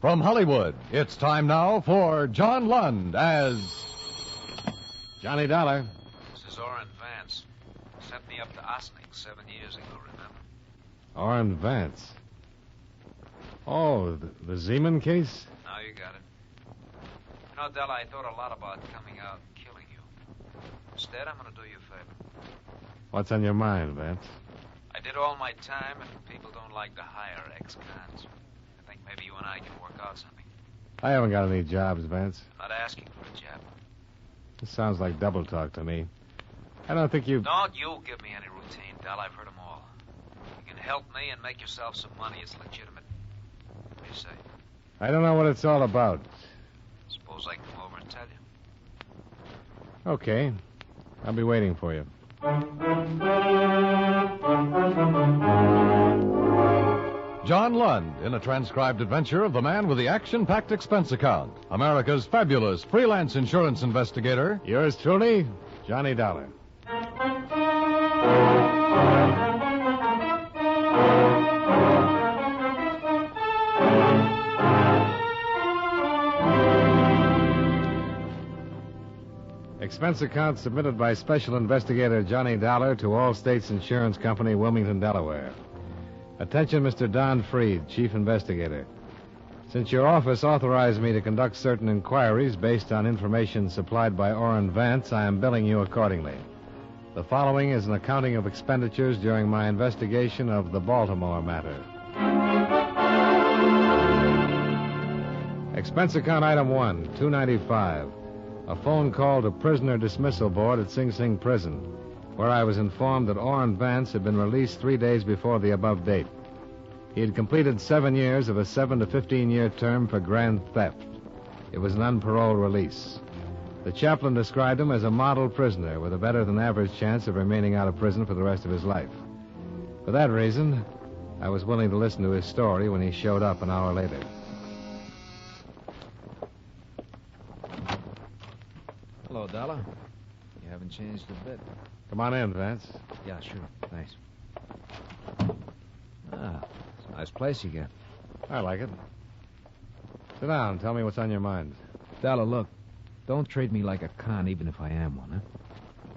From Hollywood, it's time now for John Lund as Johnny Dollar. This is Orrin Vance. Sent me up to Ossining 7 years ago, remember? Orrin Vance. Oh, the Zeman case? Now you got it. You know, Della, I thought a lot about coming out and killing you. Instead, I'm going to do you a favor. What's on your mind, Vance? I did all my time, and people don't like to hire ex-cons. I think maybe you and I can work out something. I haven't got any jobs, Vance. I'm not asking for a job. This sounds like double talk to me. I don't think you... Don't you give me any routine, Dell. I've heard them all. You can help me and make yourself some money. It's legitimate. What do you say? I don't know what it's all about. Suppose I can come over and tell you. Okay. I'll be waiting for you. John Lund in a transcribed adventure of the man with the action-packed expense account, America's fabulous freelance insurance investigator. Yours truly, Johnny Dollar. Expense account submitted by Special Investigator Johnny Dollar to All States Insurance Company, Wilmington, Delaware. Attention, Mr. Don Freed, Chief Investigator. Since your office authorized me to conduct certain inquiries based on information supplied by Orrin Vance, I am billing you accordingly. The following is an accounting of expenditures during my investigation of the Baltimore matter. Expense account item 1, $295. A phone call to prisoner dismissal board at Sing Sing Prison, where I was informed that Orrin Vance had been released 3 days before the above date. He had completed 7 years of a 7 to 15-year term for grand theft. It was an unparoled release. The chaplain described him as a model prisoner with a better-than-average chance of remaining out of prison for the rest of his life. For that reason, I was willing to listen to his story when he showed up an hour later. Hello, Dollar. You haven't changed a bit. Come on in, Vance. Yeah, sure. Thanks. Ah, it's a nice place you got. I like it. Sit down. Tell me what's on your mind. Dollar, look. Don't treat me like a con, even if I am one, huh?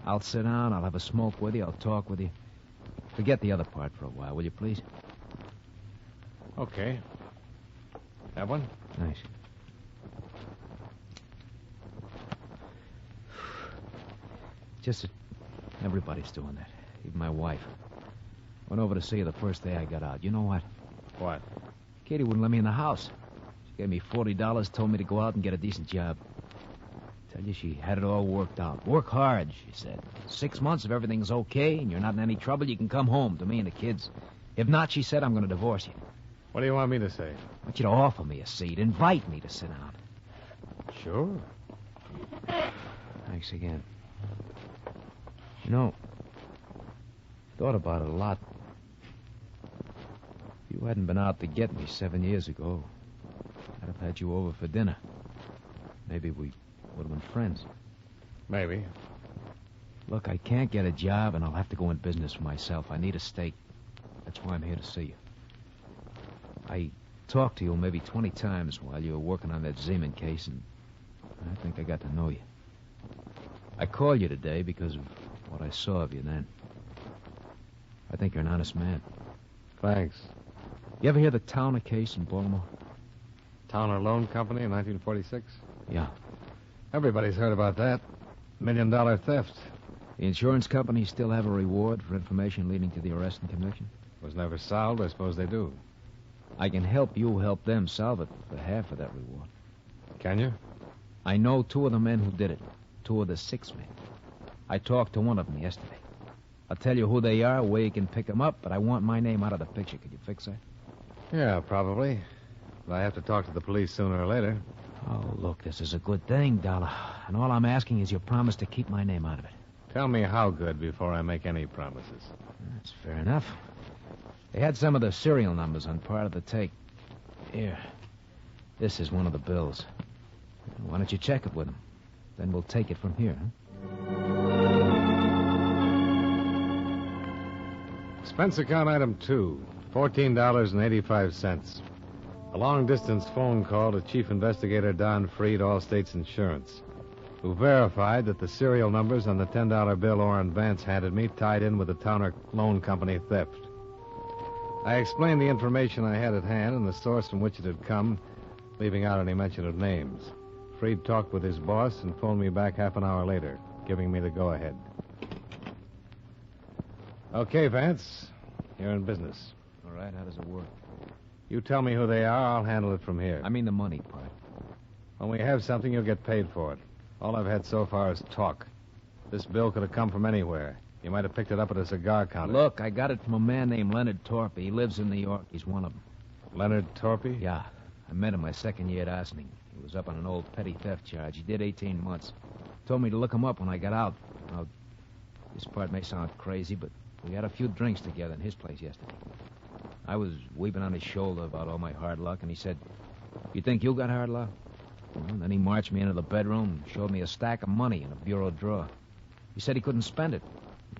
I'll sit down, I'll have a smoke with you, I'll talk with you. Forget the other part for a while, will you, please? Okay. Have one? Thanks. Just that everybody's doing that. Even my wife. Went over to see her the first day I got out. You know what? What? Katie wouldn't let me in the house. She gave me $40, told me to go out and get a decent job. Tell you, she had it all worked out. Work hard, she said. 6 months, if everything's okay and you're not in any trouble, you can come home to me and the kids. If not, she said, I'm going to divorce you. What do you want me to say? I want you to offer me a seat. Invite me to sit down. Sure. Thanks again. You know, thought about it a lot. If you hadn't been out to get me 7 years ago, I'd have had you over for dinner. Maybe we would have been friends. Maybe. Look, I can't get a job, and I'll have to go in business for myself. I need a stake. That's why I'm here to see you. I talked to you maybe 20 times while you were working on that Zeman case, and I think I got to know you. I called you today because of what I saw of you then. I think you're an honest man. Thanks. You ever hear the Towner case in Baltimore? Towner Loan Company in 1946? Yeah. Everybody's heard about that. $1 million theft. The insurance companies still have a reward for information leading to the arrest and conviction? Was never solved. I suppose they do. I can help you help them solve it for half of that reward. Can you? I know 2 of the men who did it. 2 of the 6 men. I talked to one of them yesterday. I'll tell you who they are, where you can pick them up, but I want my name out of the picture. Could you fix that? Yeah, probably. But I have to talk to the police sooner or later. Oh, look, this is a good thing, Dollar. And all I'm asking is your promise to keep my name out of it. Tell me how good before I make any promises. That's fair enough. They had some of the serial numbers on part of the tape. Here. This is one of the bills. Why don't you check it with them? Then we'll take it from here, huh? Expense account item 2, $14.85. A long-distance phone call to Chief Investigator Don Freed, Allstate's Insurance, who verified that the serial numbers on the $10 bill Orrin Vance handed me tied in with the Towner Loan Company theft. I explained the information I had at hand and the source from which it had come, leaving out any mention of names. Freed talked with his boss and phoned me back half an hour later, giving me the go-ahead. Okay, Vance. You're in business. All right, how does it work? You tell me who they are, I'll handle it from here. I mean the money part. When we have something, you'll get paid for it. All I've had so far is talk. This bill could have come from anywhere. You might have picked it up at a cigar counter. Look, I got it from a man named Leonard Torpy. He lives in New York. He's one of them. Leonard Torpy? Yeah. I met him my second year at Ossining. He was up on an old petty theft charge. He did 18 months. Told me to look him up when I got out. Now, this part may sound crazy, but we had a few drinks together in his place yesterday. I was weeping on his shoulder about all my hard luck, and he said, "You think you got hard luck?" Well, and then he marched me into the bedroom and showed me a stack of money in a bureau drawer. He said he couldn't spend it.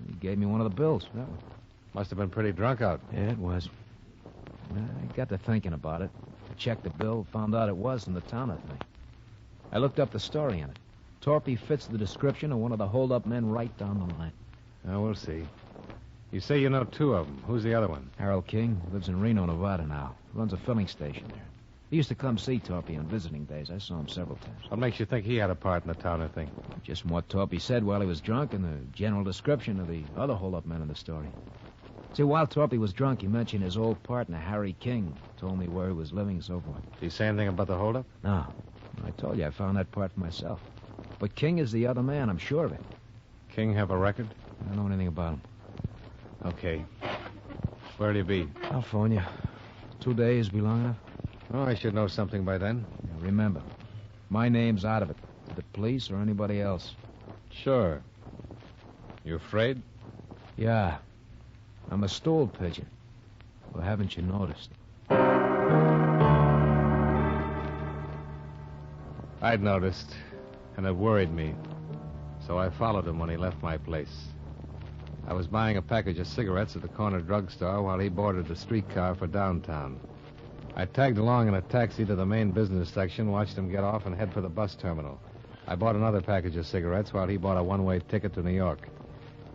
He gave me one of the bills. Yeah. Must have been pretty drunk out. Yeah, it was. I got to thinking about it. I checked the bill, found out it was from the Towner thing. I looked up the story on it. Torpy fits the description of one of the hold-up men right down the line. Now, we'll see. You say you know two of them. Who's the other one? Harold King lives in Reno, Nevada now. Runs a filling station there. He used to come see Torpy on visiting days. I saw him several times. What makes you think he had a part in the Towner thing? Just from what Torpy said while he was drunk and the general description of the other hold-up men in the story. See, while Torpy was drunk, he mentioned his old partner, Harry King. Told me where he was living and so forth. Did he say anything about the hold-up? No. I told you I found that part for myself. But King is the other man, I'm sure of it. King have a record? I don't know anything about him. Okay. Where'll you be? California. 2 days be long enough? Oh, I should know something by then. Now, remember, my name's out of it. The police or anybody else. Sure. You afraid? Yeah. I'm a stool pigeon. Well, haven't you noticed? I'd noticed, and it worried me. So I followed him when he left my place. I was buying a package of cigarettes at the corner drugstore while he boarded the streetcar for downtown. I tagged along in a taxi to the main business section, watched him get off, and head for the bus terminal. I bought another package of cigarettes while he bought a one-way ticket to New York.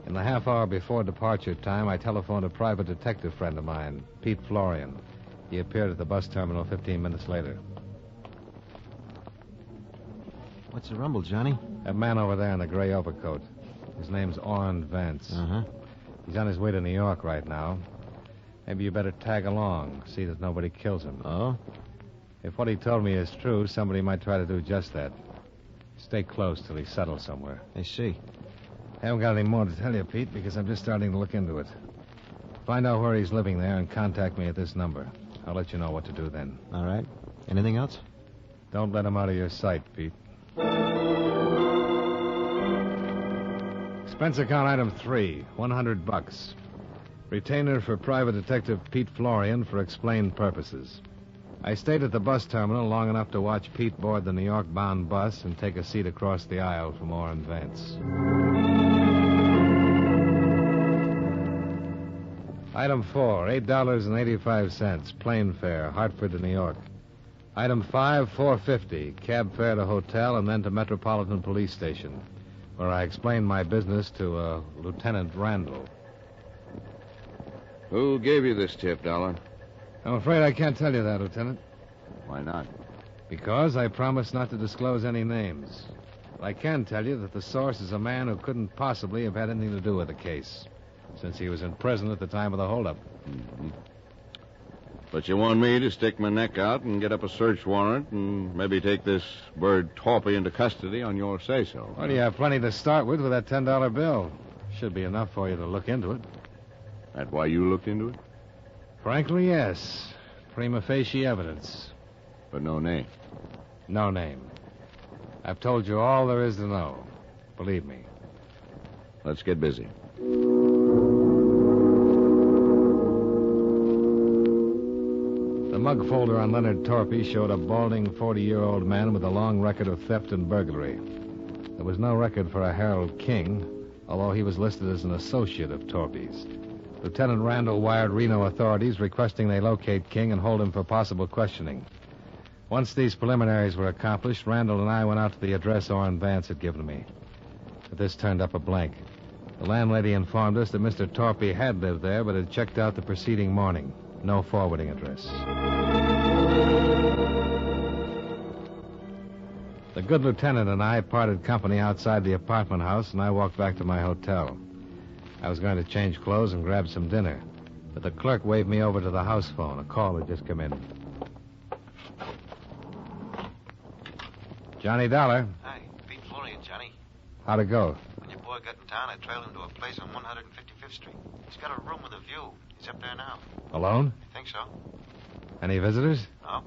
In the half hour before departure time, I telephoned a private detective friend of mine, Pete Florian. He appeared at the bus terminal 15 minutes later. What's the rumble, Johnny? That man over there in the gray overcoat. His name's Orrin Vance. Uh-huh. He's on his way to New York right now. Maybe you better tag along, see that nobody kills him. Oh? If what he told me is true, somebody might try to do just that. Stay close till he's settled somewhere. I see. I haven't got any more to tell you, Pete, because I'm just starting to look into it. Find out where he's living there and contact me at this number. I'll let you know what to do then. All right. Anything else? Don't let him out of your sight, Pete. Expense account item 3, $100. Retainer for private detective Pete Florian for explained purposes. I stayed at the bus terminal long enough to watch Pete board the New York-bound bus and take a seat across the aisle from Orrin Vance. Item 4, $8.85, plane fare, Hartford to New York. Item 5, $4.50, cab fare to hotel and then to Metropolitan Police Station, where I explained my business to Lieutenant Randall. Who gave you this tip, Dollar? I'm afraid I can't tell you that, Lieutenant, Why not? because I promised not to disclose any names. But I can tell you that the source is a man who couldn't possibly have had anything to do with the case, since he was in prison at the time of the holdup. Mm-hmm. But you want me to stick my neck out and get up a search warrant and maybe take this bird Torpy into custody on your say-so. Well, you have plenty to start with that $10 bill. Should be enough for you to look into it. That why you looked into it? Frankly, yes. Prima facie evidence. But no name. No name. I've told you all there is to know. Believe me. Let's get busy. The mug folder on Leonard Torpy showed a balding 40-year-old man with a long record of theft and burglary. There was no record for a Harold King, although he was listed as an associate of Torpy's. Lieutenant Randall wired Reno authorities requesting they locate King and hold him for possible questioning. Once these preliminaries were accomplished, Randall and I went out to the address Orrin Vance had given me. But this turned up a blank. The landlady informed us that Mr. Torpy had lived there, but had checked out the preceding morning. No forwarding address. The good lieutenant and I parted company outside the apartment house, and I walked back to my hotel. I was going to change clothes and grab some dinner, but the clerk waved me over to the house phone. A call had just come in. Johnny Dollar. Hi, Pete Florian, Johnny. How'd it go? When your boy got in town, I trailed him to a place on 155th Street. He's got a room with a view. He's up there now. Alone? I think so. Any visitors? No.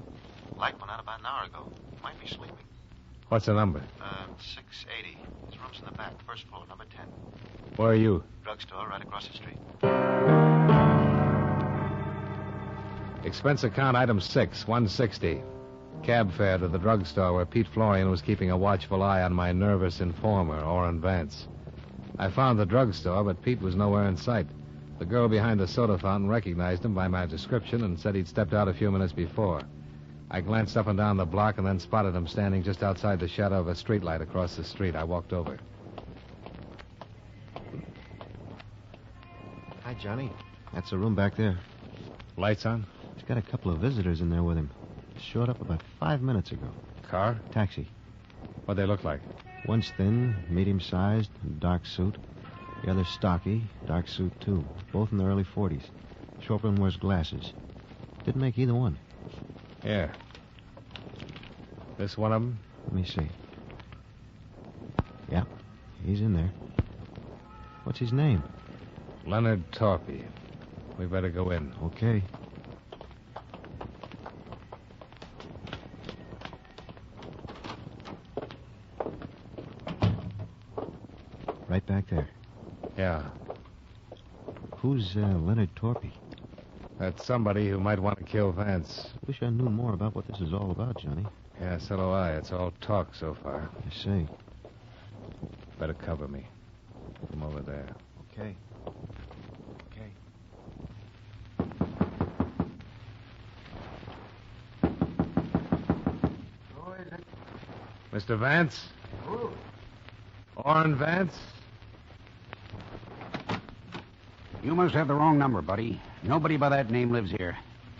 Light went out about an hour ago. Might be sleeping. What's the number? 680. His room's in the back, first floor, number 10. Where are you? Drugstore right across the street. Expense account item 6, 160. Cab fare to the drugstore where Pete Florian was keeping a watchful eye on my nervous informer, Orrin Vance. I found the drugstore, but Pete was nowhere in sight. The girl behind the soda fountain recognized him by my description and said he'd stepped out a few minutes before. I glanced up and down the block and then spotted him standing just outside the shadow of a streetlight across the street. I walked over. Hi, Johnny. That's the room back there. Lights on? He's got a couple of visitors in there with him. Showed up about 5 minutes ago. Car? Taxi. What'd they look like? One's thin, medium-sized, dark suit. The other's stocky, dark suit, too. Both in their early 40s. Short one wears glasses. Didn't make either one. Here. This one of them? Let me see. Yeah, he's in there. What's his name? Leonard Torpy. We better go in. Okay. Right back there. Yeah. Who's Leonard Torpy? That's somebody who might want to kill Vance. Wish I knew more about what this is all about, Johnny. Yeah, so do I. It's all talk so far. I see. Better cover me. From over there. Okay. Okay. Who is it? Mr. Vance? Who? Orrin Vance? You must have the wrong number, buddy. Nobody by that name lives here.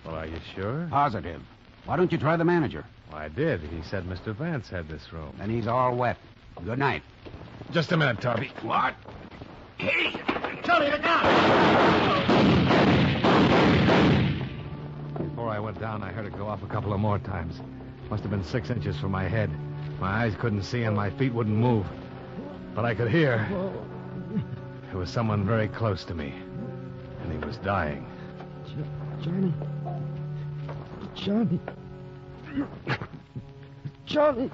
Well, are you sure? Positive. Why don't you try the manager? Well, I did. He said Mr. Vance had this room. Then he's all wet. Good night. Just a minute, Torpy. What? Hey! Johnny, look out! Before I went down, I heard it go off a couple of more times. Must have been 6 inches from my head. My eyes couldn't see and my feet wouldn't move. But I could hear. There was someone very close to me. And he was dying. Johnny. Johnny. Johnny.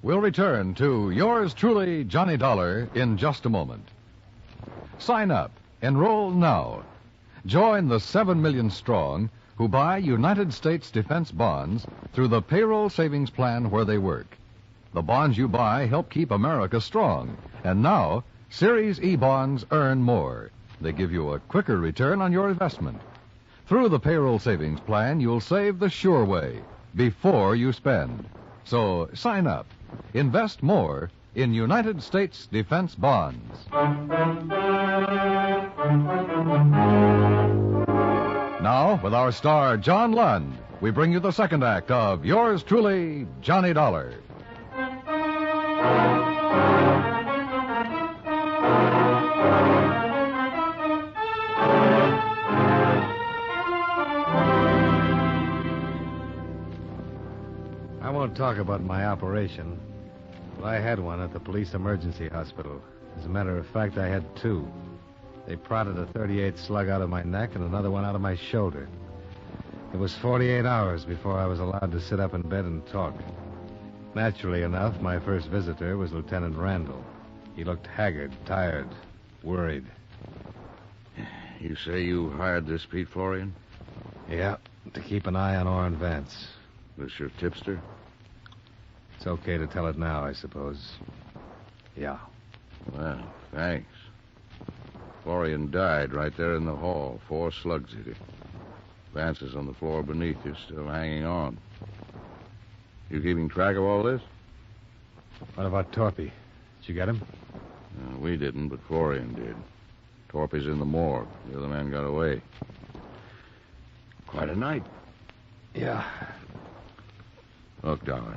We'll return to yours truly, Johnny Dollar, in just a moment. Sign up. Enroll now. Join the 7 million strong who buy United States defense bonds through the payroll savings plan where they work. The bonds you buy help keep America strong. And now, Series E bonds earn more. They give you a quicker return on your investment. Through the payroll savings plan, you'll save the sure way, before you spend. So sign up. Invest more in United States defense bonds. Now, with our star, John Lund, we bring you the second act of yours truly, Johnny Dollar. I won't talk about my operation, but I had one at the police emergency hospital. As a matter of fact, I had two. They prodded a .38 slug out of my neck and another one out of my shoulder. It was 48 hours before I was allowed to sit up in bed and talk. Naturally enough, my first visitor was Lieutenant Randall. He looked haggard, tired, worried. You say you hired this Pete Florian? Yeah, to keep an eye on Orrin Vance. This your tipster? It's okay to tell it now, I suppose. Yeah. Well, thanks. Florian died right there in the hall. 4 slugs hit him. Vance is on the floor beneath you, still hanging on. You keeping track of all this? What about Torpy? Did you get him? We didn't, but Florian did. Torpy's in the morgue. The other man got away. Quite a night. Yeah. Look, Dollar.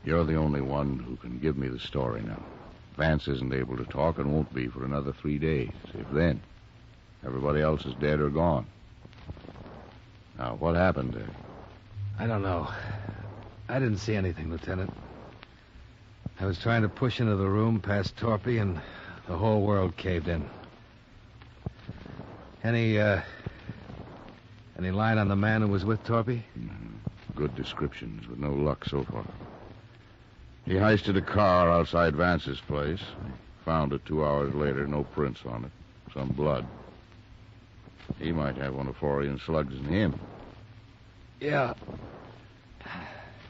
You're the only one who can give me the story now. Vance isn't able to talk and won't be for another 3 days, if then. Everybody else is dead or gone. Now, what happened there? I don't know. I didn't see anything, Lieutenant. I was trying to push into the room past Torpy, and the whole world caved in. Any line on the man who was with Torpy? Good descriptions, but no luck so far. He heisted a car outside Vance's place. Found it 2 hours later, no prints on it. Some blood. He might have one of Florian's slugs in him. Yeah.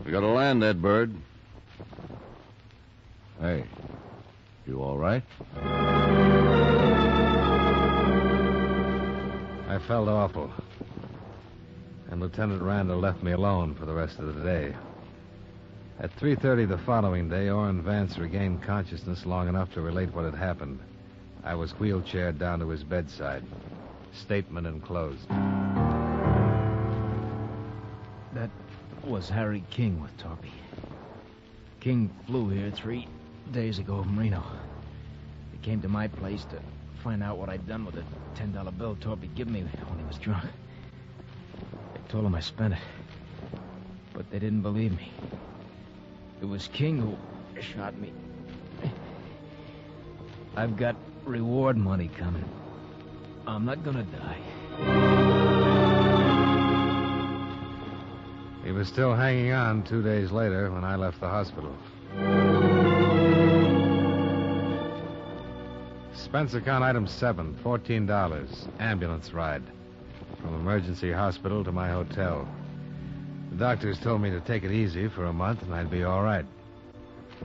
We gotta land that bird. Hey, you all right? I felt awful. And Lieutenant Randall left me alone for the rest of the day. At 3:30 the following day, Orrin Vance regained consciousness long enough to relate what had happened. I was wheelchaired down to his bedside. Statement enclosed. That was Harry King with Torpy. King flew here 3 days ago from Reno. He came to my place to find out what I'd done with the $10 bill Torpy gave me when he was drunk. I told him I spent it, but they didn't believe me. It was King who shot me. I've got reward money coming. I'm not gonna die. He was still hanging on 2 days later when I left the hospital. Expense account item 7, $14. Ambulance ride. From emergency hospital to my hotel. The doctors told me to take it easy for a month and I'd be all right.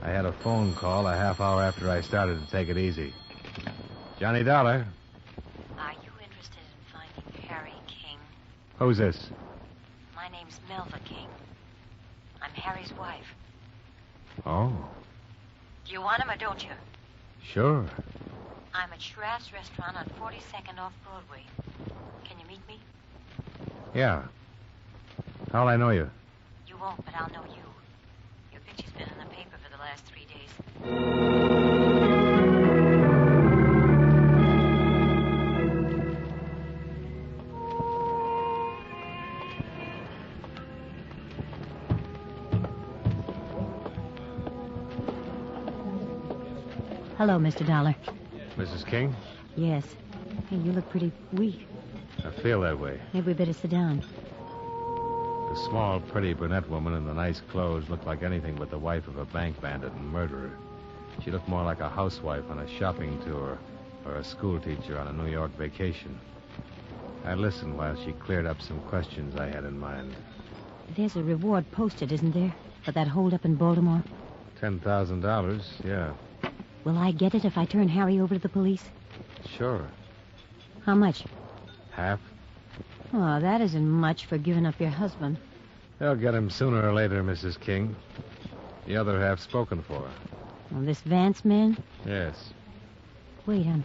I had a phone call a half hour after I started to take it easy. Johnny Dollar. Are you interested in finding Harry King? Who's this? My name's Melva King. I'm Harry's wife. Oh, Do you want him or don't you? sure. I'm at Schraff's restaurant on 42nd off Broadway. Can you meet me? Yeah. How'll I know you? You won't, but I'll know you. Your picture's been in the paper for the last 3 days. Hello, Mr. Dollar. Mrs. King? Yes. Hey, you look pretty weak. I feel that way. Maybe we better sit down. The small, pretty brunette woman in the nice clothes looked like anything but the wife of a bank bandit and murderer. She looked more like a housewife on a shopping tour or a schoolteacher on a New York vacation. I listened while she cleared up some questions I had in mind. There's a reward posted, isn't there, for that holdup in Baltimore? $10,000, yeah. Will I get it if I turn Harry over to the police? Sure. How much? Half? Oh, that isn't much for giving up your husband. They'll get him sooner or later, Mrs. King. The other half spoken for. Well, this Vance man? Yes. Wait, I'm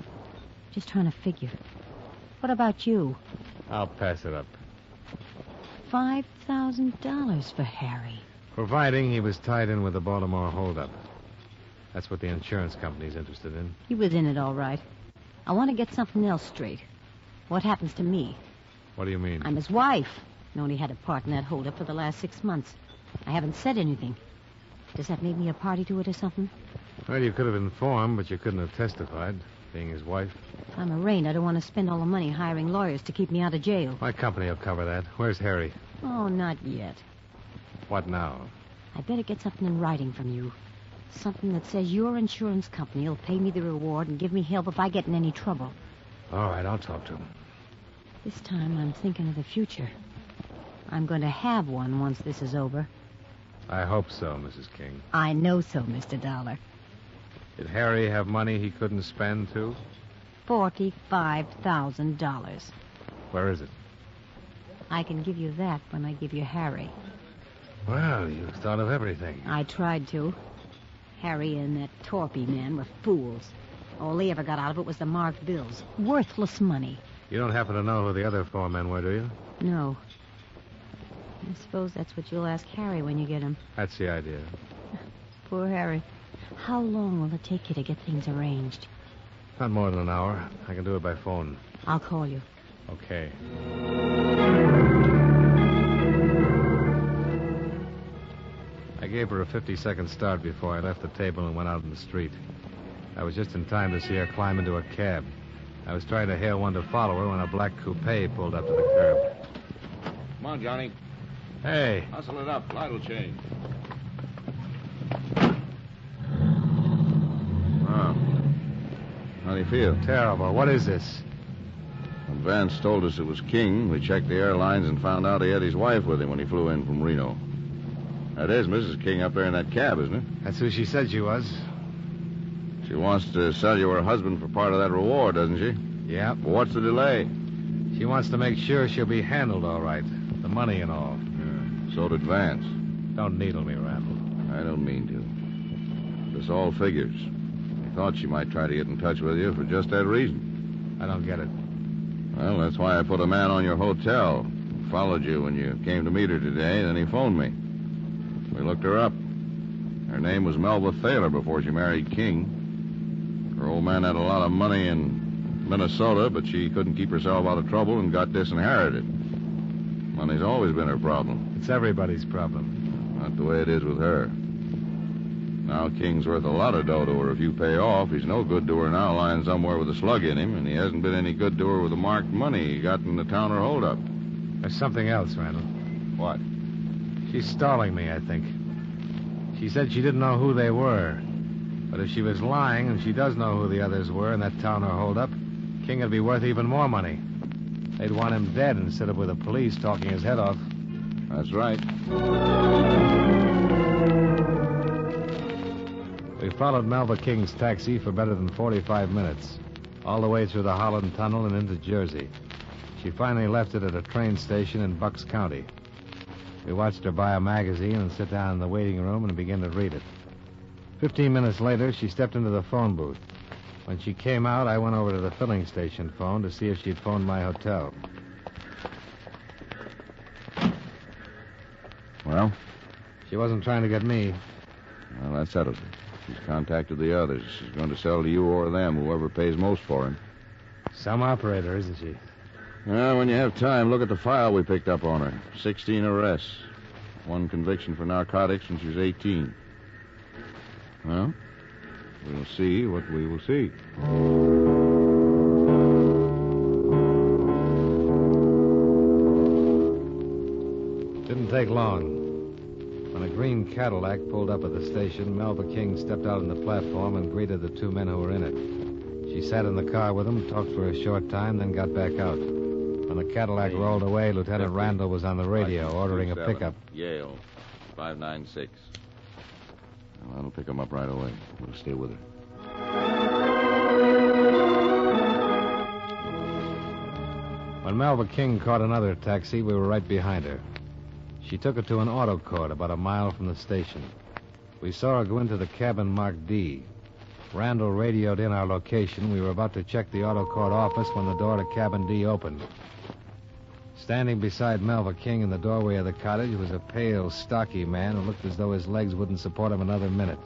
just trying to figure. What about you? I'll pass it up. $5,000 for Harry. Providing he was tied in with the Baltimore holdup. That's what the insurance company's interested in. He was in it all right. I want to get something else straight. What happens to me? What do you mean? I'm his wife. Known he had a part in that holdup for the last 6 months. I haven't said anything. Does that make me a party to it or something? Well, you could have informed, but you couldn't have testified, being his wife. If I'm arraigned, I don't want to spend all the money hiring lawyers to keep me out of jail. My company will cover that. Where's Harry? Oh, not yet. What now? I better get something in writing from you. Something that says your insurance company will pay me the reward and give me help if I get in any trouble. All right, I'll talk to him. This time I'm thinking of the future. I'm going to have one once this is over. I hope so, Mrs. King. I know so, Mr. Dollar. Did Harry have money he couldn't spend, too? $45,000. Where is it? I can give you that when I give you Harry. Well, you thought of everything. I tried to. Harry and that Torpy man were fools. All they ever got out of it was the marked bills. Worthless money. You don't happen to know who the other 4 men were, do you? No. I suppose that's what you'll ask Harry when you get him. That's the idea. Poor Harry. How long will it take you to get things arranged? Not more than an hour. I can do it by phone. I'll call you. Okay. I gave her a 50-second start before I left the table and went out in the street. I was just in time to see her climb into a cab. I was trying to hail one to follow her when a black coupe pulled up to the curb. Come on, Johnny. Hey. Hustle it up. Light will change. Oh. How do you feel? Terrible. What is this? When Vance told us it was King, we checked the airlines and found out he had his wife with him when he flew in from Reno. That is Mrs. King up there in that cab, isn't it? That's who she said she was. She wants to sell you her husband for part of that reward, doesn't she? Yeah. Well, what's the delay? She wants to make sure she'll be handled all right. The money and all. Yeah. So did Vance. Don't needle me, Randall. I don't mean to. This all figures. I thought she might try to get in touch with you for just that reason. I don't get it. Well, that's why I put a man on your hotel. He followed you when you came to meet her today, then he phoned me. We looked her up. Her name was Melba Thaler before she married King. Her old man had a lot of money in Minnesota, but she couldn't keep herself out of trouble and got disinherited. Money's always been her problem. It's everybody's problem. Not the way it is with her. Now King's worth a lot of dough to her if you pay off. He's no good to her now lying somewhere with a slug in him, and he hasn't been any good to her with the marked money he got in the Towner holdup. There's something else, Randall. What? She's stalling me, I think. She said she didn't know who they were. But if she was lying and she does know who the others were in that Towner holdup, King would be worth even more money. They'd want him dead instead of with the police talking his head off. That's right. We followed Melba King's taxi for better than 45 minutes, all the way through the Holland Tunnel and into Jersey. She finally left it at a train station in Bucks County. We watched her buy a magazine and sit down in the waiting room and begin to read it. 15 minutes later, she stepped into the phone booth. When she came out, I went over to the filling station phone to see if she'd phoned my hotel. Well? She wasn't trying to get me. Well, that settles it. She's contacted the others. She's going to sell to you or them, whoever pays most for him. Some operator, isn't she? Well, when you have time, look at the file we picked up on her. 16 arrests. 1 conviction for narcotics when she was 18. Well, we'll see what we will see. Didn't take long. When a green Cadillac pulled up at the station, Melba King stepped out on the platform and greeted the 2 men who were in it. She sat in the car with them, talked for a short time, then got back out. When the Cadillac rolled away, Lieutenant Randall was on the radio ordering a pickup. Yale, 596. Well, I'll pick him up right away. We'll stay with her. When Melba King caught another taxi, we were right behind her. She took it to an auto court about a mile from the station. We saw her go into the cabin marked D. Randall radioed in our location. We were about to check the auto court office when the door to cabin D opened. Standing beside Melba King in the doorway of the cottage was a pale, stocky man who looked as though his legs wouldn't support him another minute.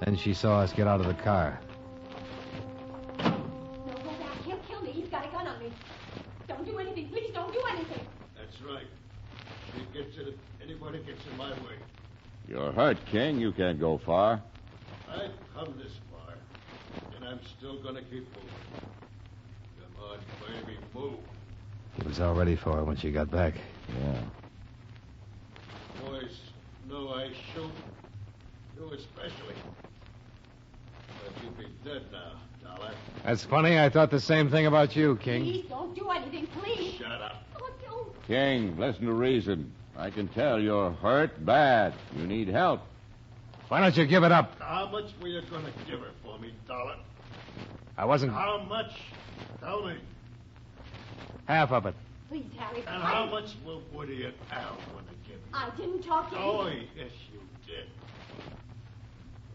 Then she saw us get out of the car. No, go back. He'll kill me. He's got a gun on me. Don't do anything. Please don't do anything. That's right. Anybody gets in my way. You're hurt, King. You can't go far. I've come this far, and I'm still going to keep moving. Come on, baby, move. He was all ready for her when she got back. Yeah. Boys know I shoot. You especially. But you'd be dead now. Dollar. That's funny. I thought the same thing about you, King. Please don't do anything, please. Shut up. Oh, don't. King, listen to reason. I can tell you're hurt bad. You need help. Why don't you give it up? How much were you going to give her for me, Dollar? I wasn't How much? Tell me. half of it. Please, Harry. And how much will Woody and Al want to give you? I didn't talk to Oh, you. yes, you did.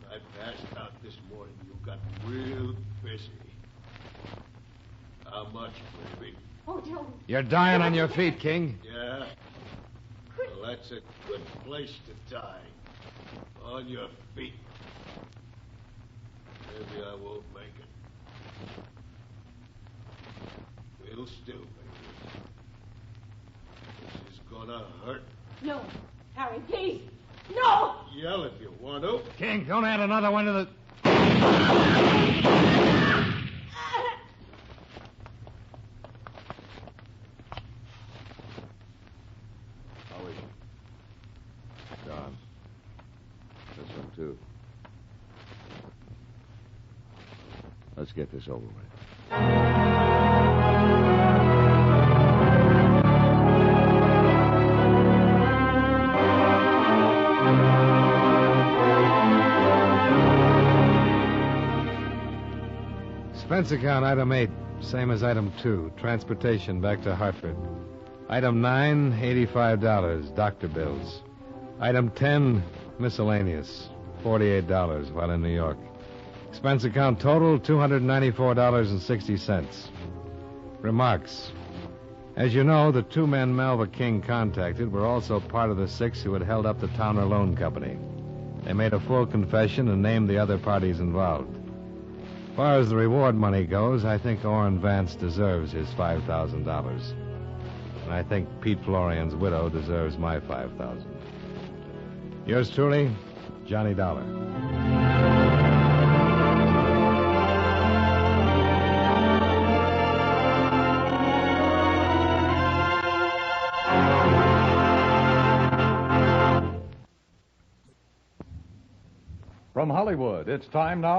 When I passed out this morning, you got real busy. How much, baby? Oh, don't. You're dying on your feet, King. Yeah? Well, that's a good place to die. On your feet. Maybe I won't make it. We'll still make it. This is gonna hurt. No. Harry, please. No! Yell if you want to. King, don't add another one to the... How is she? Gone. This one, too. Let's get this over with. Expense account, item 8, same as item 2, transportation back to Hartford. Item 9, $85, doctor bills. Item 10, miscellaneous, $48 while in New York. Expense account total, $294.60. Remarks. As you know, the 2 men Melva King contacted were also part of the 6 who had held up the Towner Loan Company. They made a full confession and named the other parties involved. As far as the reward money goes, I think Orrin Vance deserves his $5,000. And I think Pete Florian's widow deserves my $5,000. Yours truly, Johnny Dollar. From Hollywood, it's time now